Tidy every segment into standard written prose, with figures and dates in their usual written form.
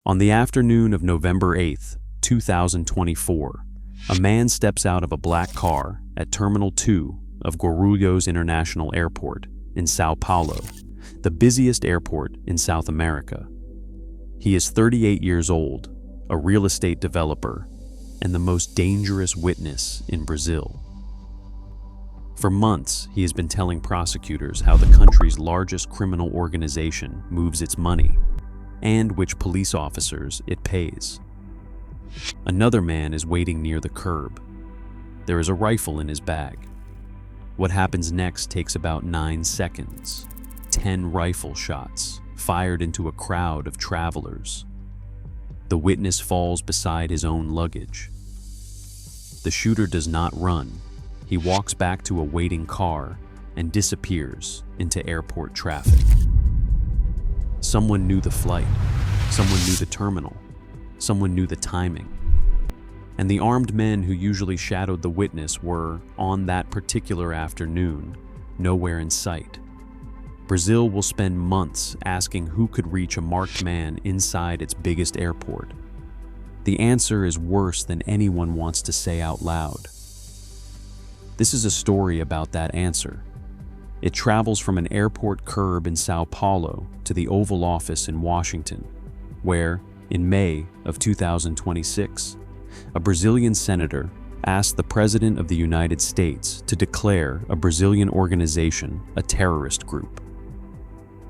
On the afternoon of November 8th, 2024, a man steps out of a black car at Terminal 2 of Guarulhos International Airport in São Paulo, the busiest airport in South America. He is 38 years old, a real estate developer, and the most dangerous witness in Brazil. For months, he has been telling prosecutors how the country's largest criminal organization moves its money and which police officers it pays. Another man is waiting near the curb. There is a rifle in his bag. What happens next takes about 9 seconds. 10 rifle shots fired into a crowd of travelers. The witness falls beside his own luggage. The shooter does not run. He walks back to a waiting car and disappears into airport traffic. Someone knew the flight. Someone knew the terminal. Someone knew the timing. And the armed men who usually shadowed the witness were, on that particular afternoon, nowhere in sight. Brazil will spend months asking who could reach a marked man inside its biggest airport. The answer is worse than anyone wants to say out loud. This is a story about that answer. It travels from an airport curb in São Paulo to the Oval Office in Washington, where, in May of 2026, a Brazilian senator asked the President of the United States to declare a Brazilian organization a terrorist group.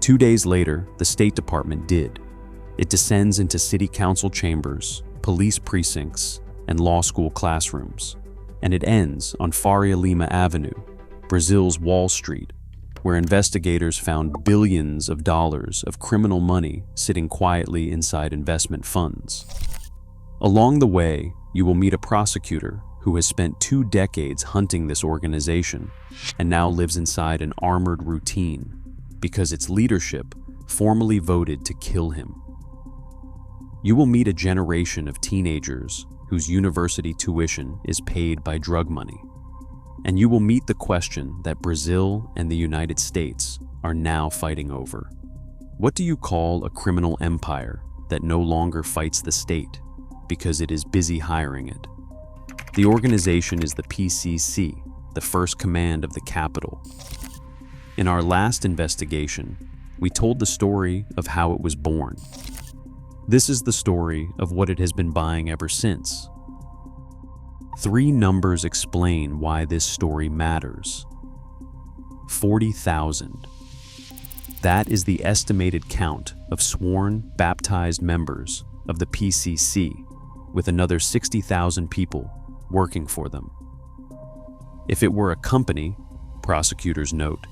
2 days later, the State Department did. It descends into city council chambers, police precincts, and law school classrooms. And it ends on Faria Lima Avenue, Brazil's Wall Street, where investigators found billions of dollars of criminal money sitting quietly inside investment funds. Along the way, you will meet a prosecutor who has spent 2 decades hunting this organization and now lives inside an armored routine because its leadership formally voted to kill him. You will meet a generation of teenagers whose university tuition is paid by drug money. And you will meet the question that Brazil and the United States are now fighting over. What do you call a criminal empire that no longer fights the state because it is busy hiring it? The organization is the PCC, the first command of the capital. In our last investigation, we told the story of how it was born. This is the story of what it has been buying ever since. 3 numbers explain why this story matters. 40,000. That is the estimated count of sworn, baptized members of the PCC, with another 60,000 people working for them. If it were a company, prosecutors note,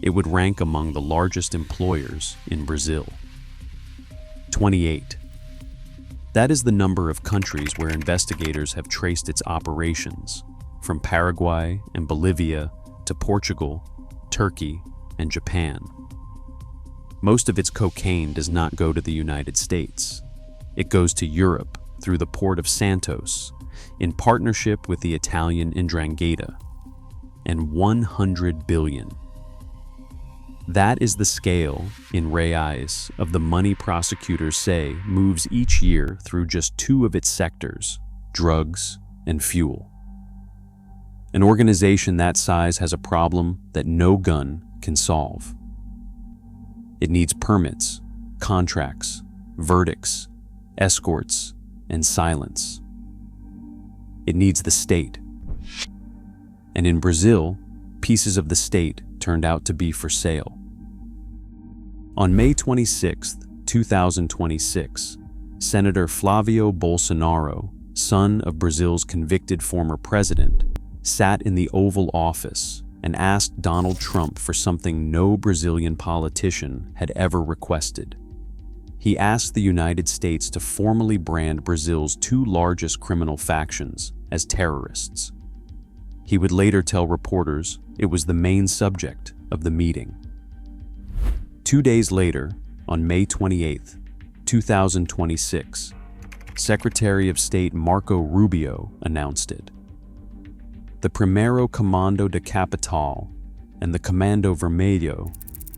it would rank among the largest employers in Brazil. 28. That is the number of countries where investigators have traced its operations, from Paraguay and Bolivia to Portugal, Turkey, and Japan. Most of its cocaine does not go to the United States. It goes to Europe through the port of Santos, in partnership with the Italian Ndrangheta, and 100 billion. That is the scale, in reais, of the money prosecutors say moves each year through just 2 of its sectors, drugs and fuel. An organization that size has a problem that no gun can solve. It needs permits, contracts, verdicts, escorts, and silence. It needs the state. And in Brazil, pieces of the state turned out to be for sale. On May 26, 2026, Senator Flávio Bolsonaro, son of Brazil's convicted former president, sat in the Oval Office and asked Donald Trump for something no Brazilian politician had ever requested. He asked the United States to formally brand Brazil's 2 largest criminal factions as terrorists. He would later tell reporters it was the main subject of the meeting. 2 days later, on May 28, 2026, Secretary of State Marco Rubio announced it. The Primeiro Comando de Capital and the Comando Vermelho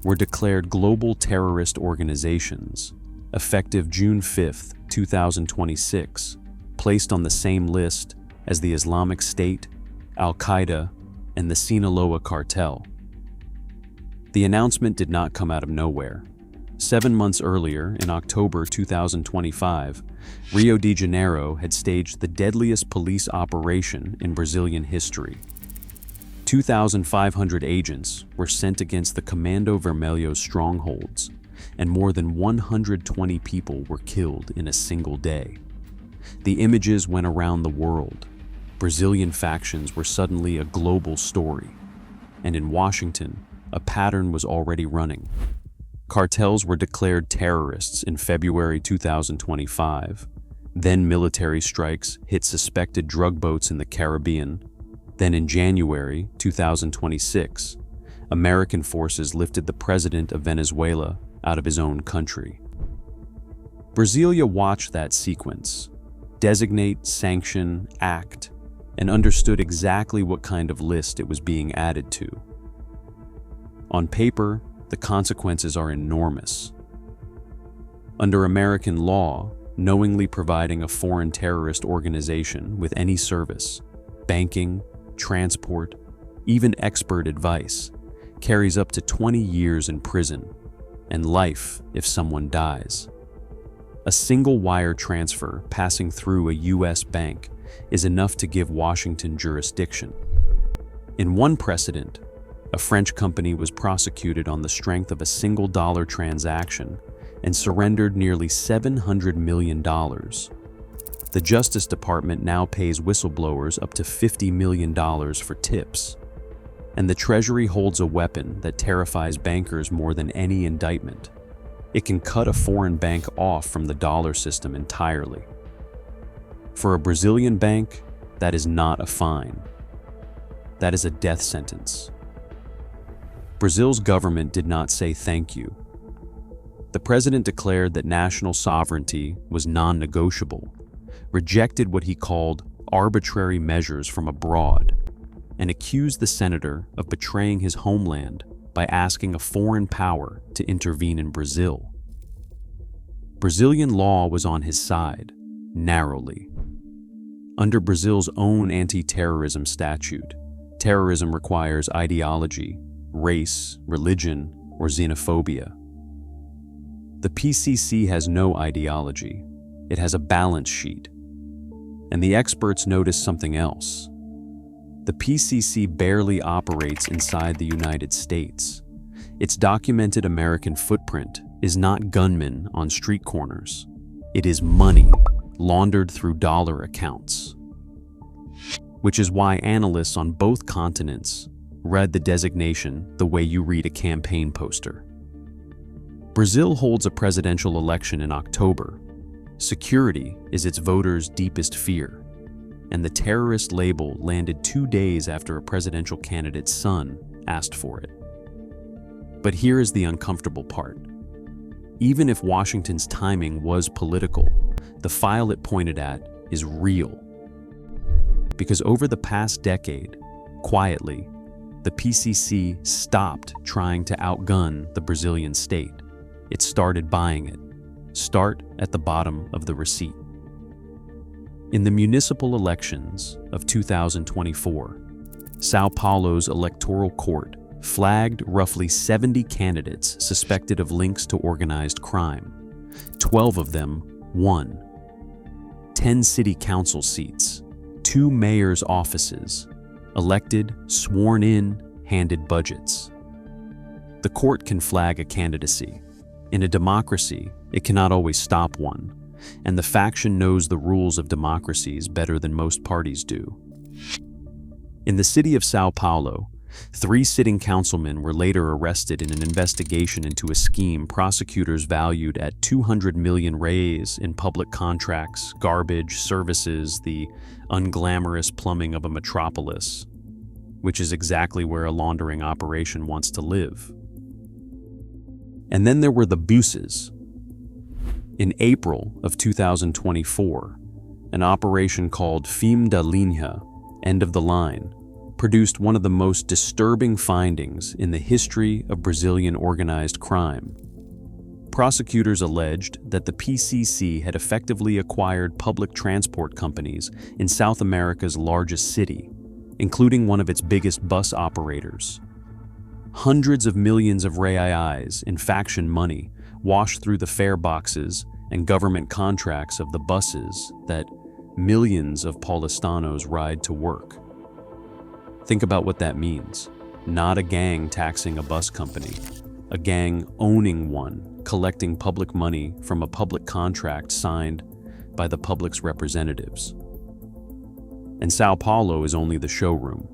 were declared global terrorist organizations, effective June 5, 2026, placed on the same list as the Islamic State, Al-Qaeda, and the Sinaloa cartel. The announcement did not come out of nowhere. 7 months earlier, in October 2025, Rio de Janeiro had staged the deadliest police operation in Brazilian history. 2,500 agents were sent against the Comando Vermelho's strongholds, and more than 120 people were killed in a single day. The images went around the world. Brazilian factions were suddenly a global story, and in Washington, a pattern was already running. Cartels were declared terrorists in February 2025. Then military strikes hit suspected drug boats in the Caribbean. Then in January 2026, American forces lifted the president of Venezuela out of his own country. Brasilia watched that sequence, designate, sanction, act, and understood exactly what kind of list it was being added to. On paper, the consequences are enormous. Under American law, knowingly providing a foreign terrorist organization with any service, banking, transport, even expert advice, carries up to 20 years in prison and life if someone dies. A single wire transfer passing through a U.S. bank is enough to give Washington jurisdiction. In one precedent, a French company was prosecuted on the strength of a single dollar transaction and surrendered nearly $700 million. The Justice Department now pays whistleblowers up to $50 million for tips. And the Treasury holds a weapon that terrifies bankers more than any indictment. It can cut a foreign bank off from the dollar system entirely. For a Brazilian bank, that is not a fine. That is a death sentence. Brazil's government did not say thank you. The president declared that national sovereignty was non-negotiable, rejected what he called arbitrary measures from abroad, and accused the senator of betraying his homeland by asking a foreign power to intervene in Brazil. Brazilian law was on his side, narrowly. Under Brazil's own anti-terrorism statute, terrorism requires ideology, race, religion, or xenophobia. The PCC has no ideology. It has a balance sheet. And the experts notice something else. The PCC barely operates inside the United States. Its documented American footprint is not gunmen on street corners. It is money laundered through dollar accounts. Which is why analysts on both continents read the designation the way you read a campaign poster. Brazil holds a presidential election in October. Security is its voters' deepest fear, and the terrorist label landed 2 days after a presidential candidate's son asked for it. But here is the uncomfortable part. Even if Washington's timing was political, the file it pointed at is real. Because over the past decade, quietly, the PCC stopped trying to outgun the Brazilian state. It started buying it. Start at the bottom of the receipt. In the municipal elections of 2024, Sao Paulo's electoral court flagged roughly 70 candidates suspected of links to organized crime. 12 of them won. 10 city council seats, 2 mayor's offices, elected, sworn in, handed budgets. The court can flag a candidacy. In a democracy, it cannot always stop one, and the faction knows the rules of democracies better than most parties do. In the city of Sao Paulo, 3 sitting councilmen were later arrested in an investigation into a scheme prosecutors valued at 200 million reais in public contracts, garbage, services, the unglamorous plumbing of a metropolis, which is exactly where a laundering operation wants to live. And then there were the buses. In April of 2024, an operation called Fim da Linha, End of the Line, produced one of the most disturbing findings in the history of Brazilian organized crime. Prosecutors alleged that the PCC had effectively acquired public transport companies in South America's largest city, including one of its biggest bus operators. Hundreds of millions of reais in faction money washed through the fare boxes and government contracts of the buses that millions of Paulistanos ride to work. Think about what that means. Not a gang taxing a bus company, a gang owning one, collecting public money from a public contract signed by the public's representatives. And Sao Paulo is only the showroom.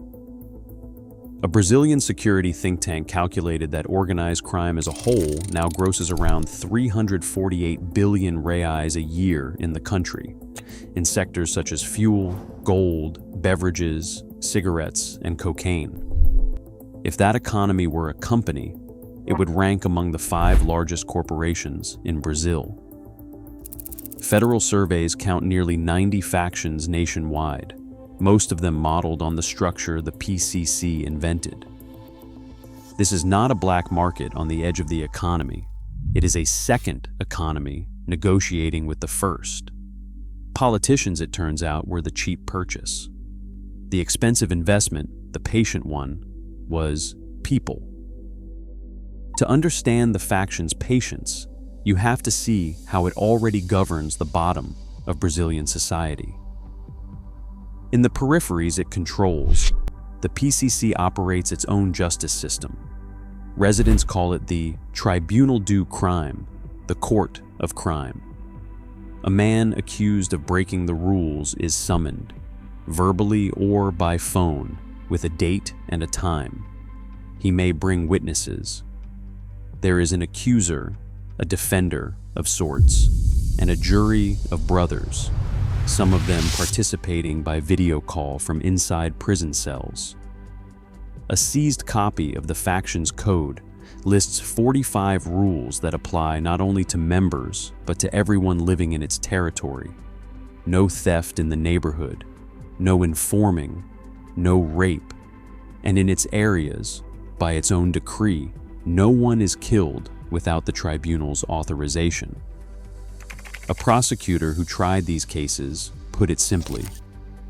A Brazilian security think tank calculated that organized crime as a whole now grosses around 348 billion reais a year in the country, in sectors such as fuel, gold, beverages, cigarettes, and cocaine. If that economy were a company, it would rank among the 5 largest corporations in Brazil. Federal surveys count nearly 90 factions nationwide, most of them modeled on the structure the PCC invented. This is not a black market on the edge of the economy. It is a second economy negotiating with the first. Politicians, it turns out, were the cheap purchase. The expensive investment, the patient one, was people. To understand the faction's patience, you have to see how it already governs the bottom of Brazilian society. In the peripheries it controls, the PCC operates its own justice system. Residents call it the Tribunal do Crime, the Court of Crime. A man accused of breaking the rules is summoned, verbally or by phone, with a date and a time. He may bring witnesses. There is an accuser, a defender of sorts, and a jury of brothers, some of them participating by video call from inside prison cells. A seized copy of the faction's code lists 45 rules that apply not only to members, but to everyone living in its territory. No theft in the neighborhood, no informing, no rape, and in its areas, by its own decree, no one is killed without the tribunal's authorization. A prosecutor who tried these cases put it simply: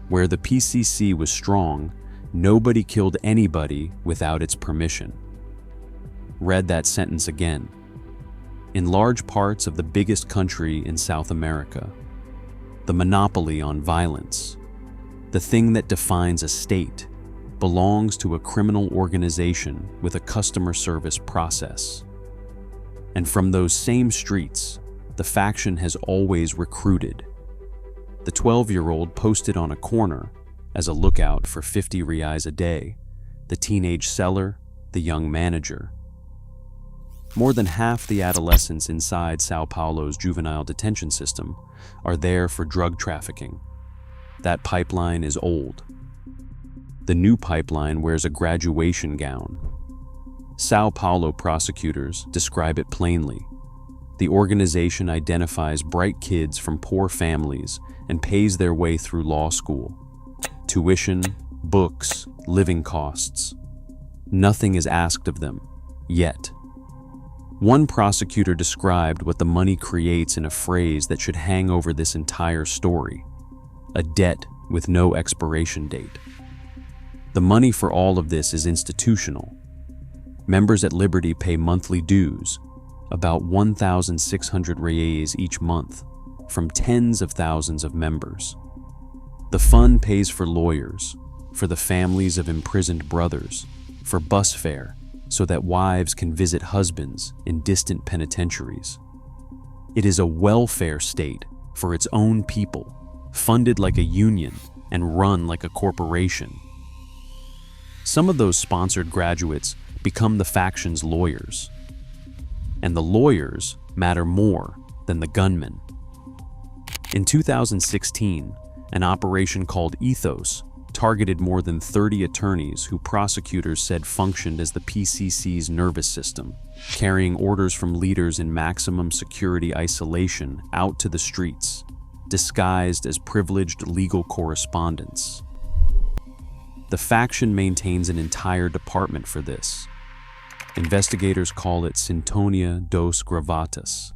where the PCC was strong, nobody killed anybody without its permission. Read that sentence again. In large parts of the biggest country in South America, the monopoly on violence, the thing that defines a state, belongs to a criminal organization with a customer service process. And from those same streets, the faction has always recruited. The 12-year-old posted on a corner as a lookout for 50 reais a day, the teenage seller, the young manager. More than half the adolescents inside Sao Paulo's juvenile detention system are there for drug trafficking. That pipeline is old. The new pipeline wears a graduation gown. Sao Paulo prosecutors describe it plainly. The organization identifies bright kids from poor families and pays their way through law school. Tuition, books, living costs. Nothing is asked of them, yet. One prosecutor described what the money creates in a phrase that should hang over this entire story: a debt with no expiration date. The money for all of this is institutional. Members at Liberty pay monthly dues, about 1,600 reais each month, from tens of thousands of members. The fund pays for lawyers, for the families of imprisoned brothers, for bus fare, so that wives can visit husbands in distant penitentiaries. It is a welfare state for its own people, funded like a union and run like a corporation. Some of those sponsored graduates become the faction's lawyers. And the lawyers matter more than the gunmen. In 2016, an operation called Ethos targeted more than 30 attorneys who prosecutors said functioned as the PCC's nervous system, carrying orders from leaders in maximum security isolation out to the streets, disguised as privileged legal correspondents. The faction maintains an entire department for this. Investigators call it sintonia dos gravatas,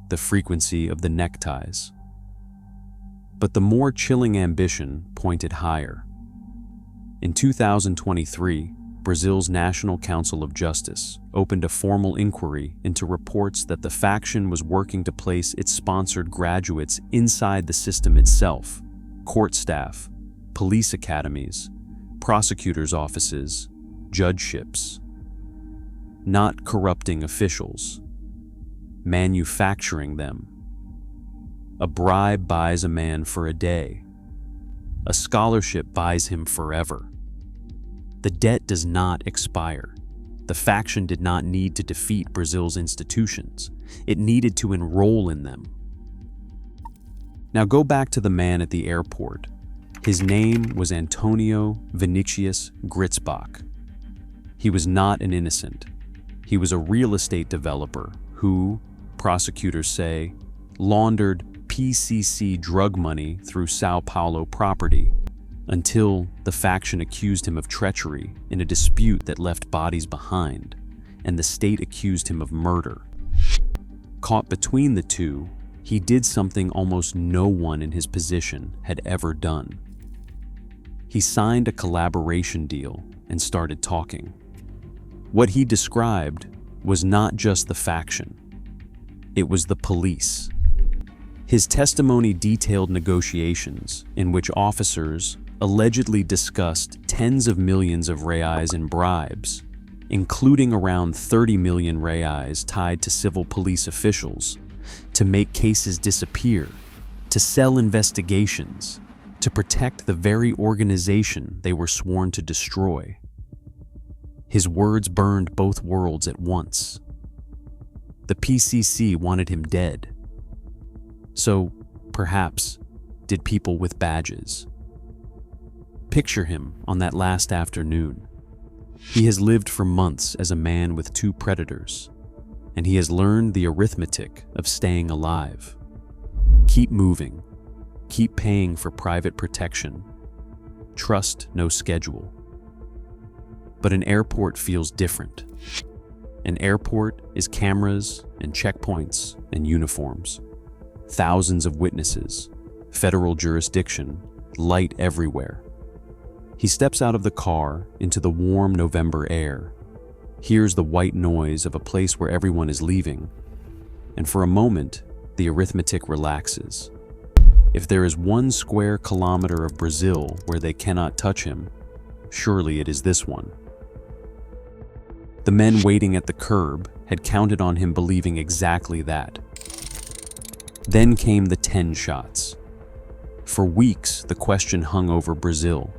the frequency of the neckties. But the more chilling ambition pointed higher. In 2023, Brazil's National Council of Justice opened a formal inquiry into reports that the faction was working to place its sponsored graduates inside the system itself: court staff, police academies, prosecutors' offices, judgeships. Not corrupting officials, manufacturing them. A bribe buys a man for a day. A scholarship buys him forever. The debt does not expire. The faction did not need to defeat Brazil's institutions. It needed to enroll in them. Now go back to the man at the airport. His name was Antonio Vinicius Gritzbach. He was not an innocent. He was a real estate developer who, prosecutors say, laundered PCC drug money through Sao Paulo property until the faction accused him of treachery in a dispute that left bodies behind, and the state accused him of murder. Caught between the two, he did something almost no one in his position had ever done. He signed a collaboration deal and started talking. What he described was not just the faction. It was the police. His testimony detailed negotiations in which officers allegedly discussed tens of millions of reais in bribes, including around 30 million reais tied to civil police officials, to make cases disappear, to sell investigations, to protect the very organization they were sworn to destroy. His words burned both worlds at once. The PCC wanted him dead. So, perhaps, did people with badges. Picture him on that last afternoon. He has lived for months as a man with two predators, and he has learned the arithmetic of staying alive. Keep moving. Keep paying for private protection. Trust no schedule. But an airport feels different. An airport is cameras and checkpoints and uniforms. Thousands of witnesses, federal jurisdiction, light everywhere. He steps out of the car into the warm November air, hears the white noise of a place where everyone is leaving, and for a moment, the arithmetic relaxes. If there is 1 square kilometer of Brazil where they cannot touch him, surely it is this one. The men waiting at the curb had counted on him believing exactly that. Then came the 10 shots. For weeks, the question hung over Brazil.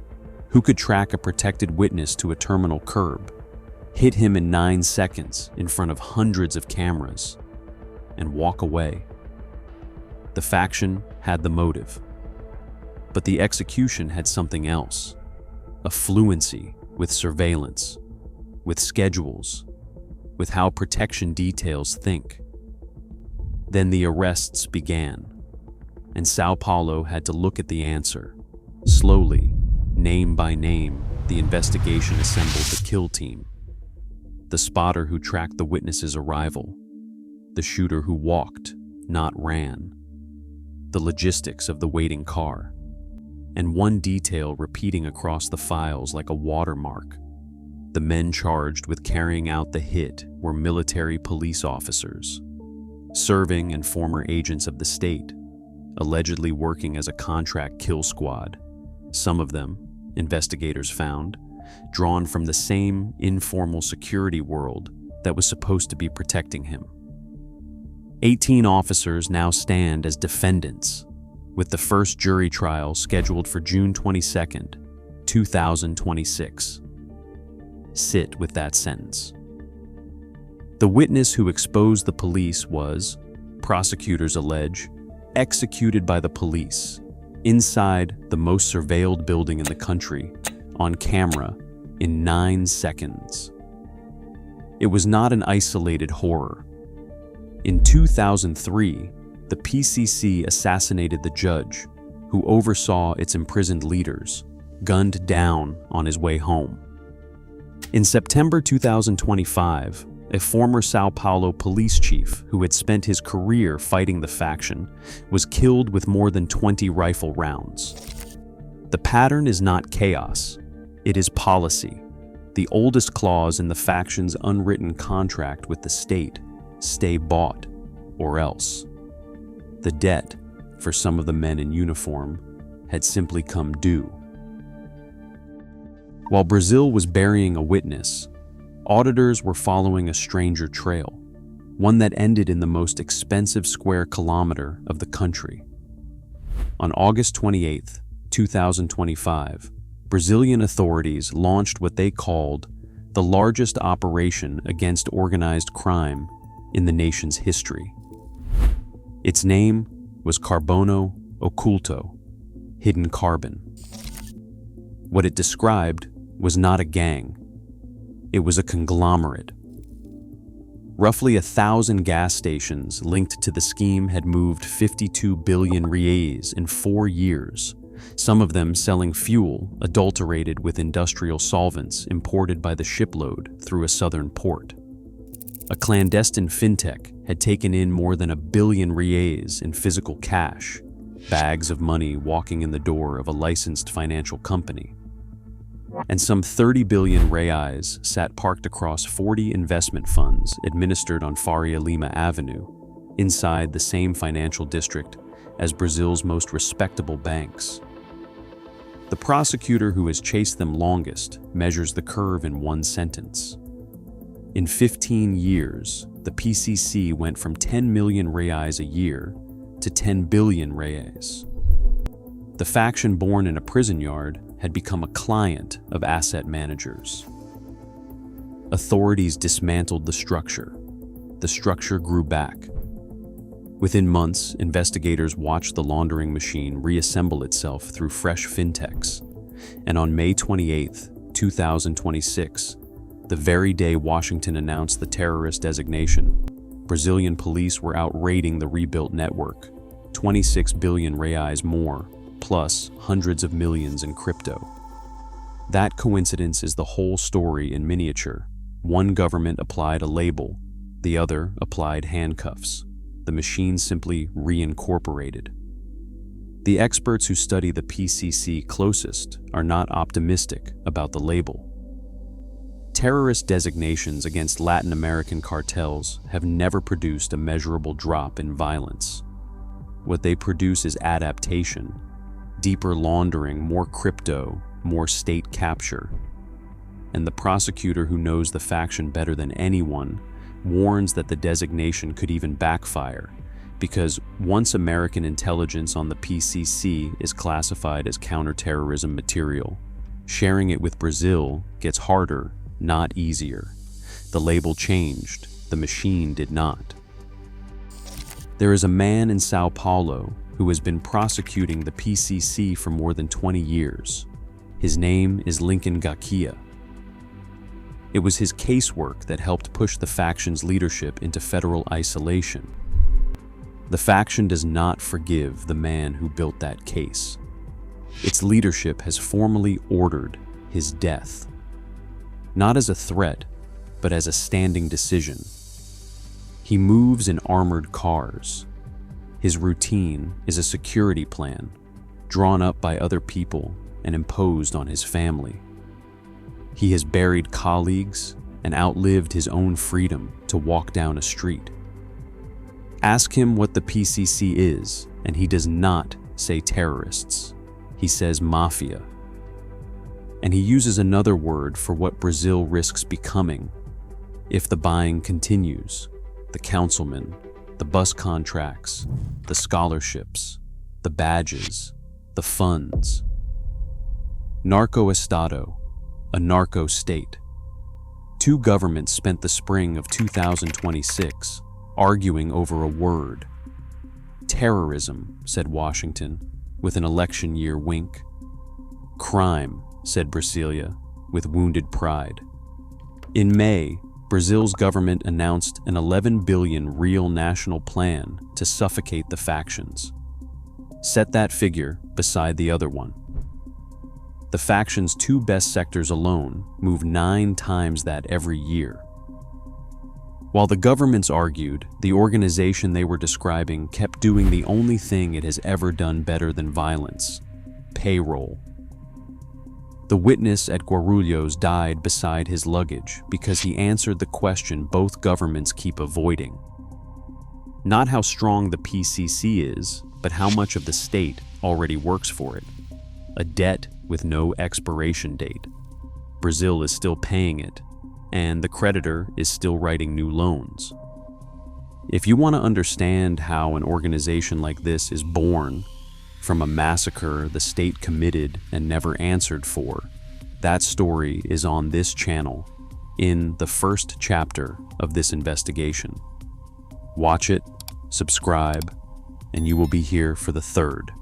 Who could track a protected witness to a terminal curb, hit him in 9 seconds in front of hundreds of cameras, and walk away? The faction had the motive, but the execution had something else. A fluency with surveillance, with schedules, with how protection details think. Then the arrests began, and Sao Paulo had to look at the answer. Slowly, name by name, the investigation assembled the kill team. The spotter who tracked the witness's arrival. The shooter who walked, not ran. The logistics of the waiting car. And one detail repeating across the files like a watermark. The men charged with carrying out the hit were military police officers, serving and former agents of the state, allegedly working as a contract kill squad. Some of them, investigators found, drawn from the same informal security world that was supposed to be protecting him. 18 officers now stand as defendants, with the first jury trial scheduled for June 22, 2026. Sit with that sentence. The witness who exposed the police was, prosecutors allege, executed by the police, inside the most surveilled building in the country, on camera, in 9 seconds. It was not an isolated horror. In 2003, the PCC assassinated the judge who oversaw its imprisoned leaders, gunned down on his way home. In September 2025, a former Sao Paulo police chief who had spent his career fighting the faction was killed with more than 20 rifle rounds. The pattern is not chaos, it is policy. The oldest clause in the faction's unwritten contract with the state: stay bought, or else. The debt, for some of the men in uniform, had simply come due. While Brazil was burying a witness, auditors were following a stranger trail, one that ended in the most expensive square kilometer of the country. On August 28, 2025, Brazilian authorities launched what they called the largest operation against organized crime in the nation's history. Its name was Carbono Oculto, hidden carbon. What it described was not a gang, it was a conglomerate. Roughly 1,000 gas stations linked to the scheme had moved 52 billion reais in 4 years, some of them selling fuel adulterated with industrial solvents imported by the shipload through a southern port. A clandestine fintech had taken in more than 1 billion reais in physical cash, bags of money walking in the door of a licensed financial company. And some 30 billion reais sat parked across 40 investment funds administered on Faria Lima Avenue, inside the same financial district as Brazil's most respectable banks. The prosecutor who has chased them longest measures the curve in one sentence. In 15 years, the PCC went from 10 million reais a year to 10 billion reais. The faction born in a prison yard had become a client of asset managers. Authorities dismantled the structure. The structure grew back. Within months, investigators watched the laundering machine reassemble itself through fresh fintechs. And on May 28, 2026, the very day Washington announced the terrorist designation, Brazilian police were out raiding the rebuilt network, 26 billion reais more, plus hundreds of millions in crypto. That coincidence is the whole story in miniature. One government applied a label, the other applied handcuffs. The machine simply reincorporated. The experts who study the PCC closest are not optimistic about the label. Terrorist designations against Latin American cartels have never produced a measurable drop in violence. What they produce is adaptation, deeper laundering, more crypto, more state capture. And the prosecutor who knows the faction better than anyone warns that the designation could even backfire, because once American intelligence on the PCC is classified as counterterrorism material, sharing it with Brazil gets harder, not easier. The label changed, the machine did not. There is a man in Sao Paulo who has been prosecuting the PCC for more than 20 years. His name is Lincoln Gakia. It was his casework that helped push the faction's leadership into federal isolation. The faction does not forgive the man who built that case. Its leadership has formally ordered his death. Not as a threat, but as a standing decision. He moves in armored cars. His routine is a security plan, drawn up by other people and imposed on his family. He has buried colleagues and outlived his own freedom to walk down a street. Ask him what the PCC is, and he does not say terrorists. He says mafia. And he uses another word for what Brazil risks becoming if the buying continues: the councilmen, the bus contracts, the scholarships, the badges, the funds. Narco-estado, a narco state. Two governments spent the spring of 2026 arguing over a word. Terrorism, said Washington, with an election year wink. Crime, said Brasilia, with wounded pride. In May, Brazil's government announced an 11 billion real national plan to suffocate the factions. Set that figure beside the other one. The The faction's two best sectors alone move 9 times that every year. While the governments argued, the organization they were describing kept doing the only thing it has ever done better than violence: payroll. The witness at Guarulhos died beside his luggage because he answered the question both governments keep avoiding. Not how strong the PCC is, but how much of the state already works for it. A debt with no expiration date. Brazil is still paying it, and the creditor is still writing new loans. If you want to understand how an organization like this is born from a massacre the state committed and never answered for, that story is on this channel in the first chapter of this investigation. Watch it, subscribe, and you will be here for the third.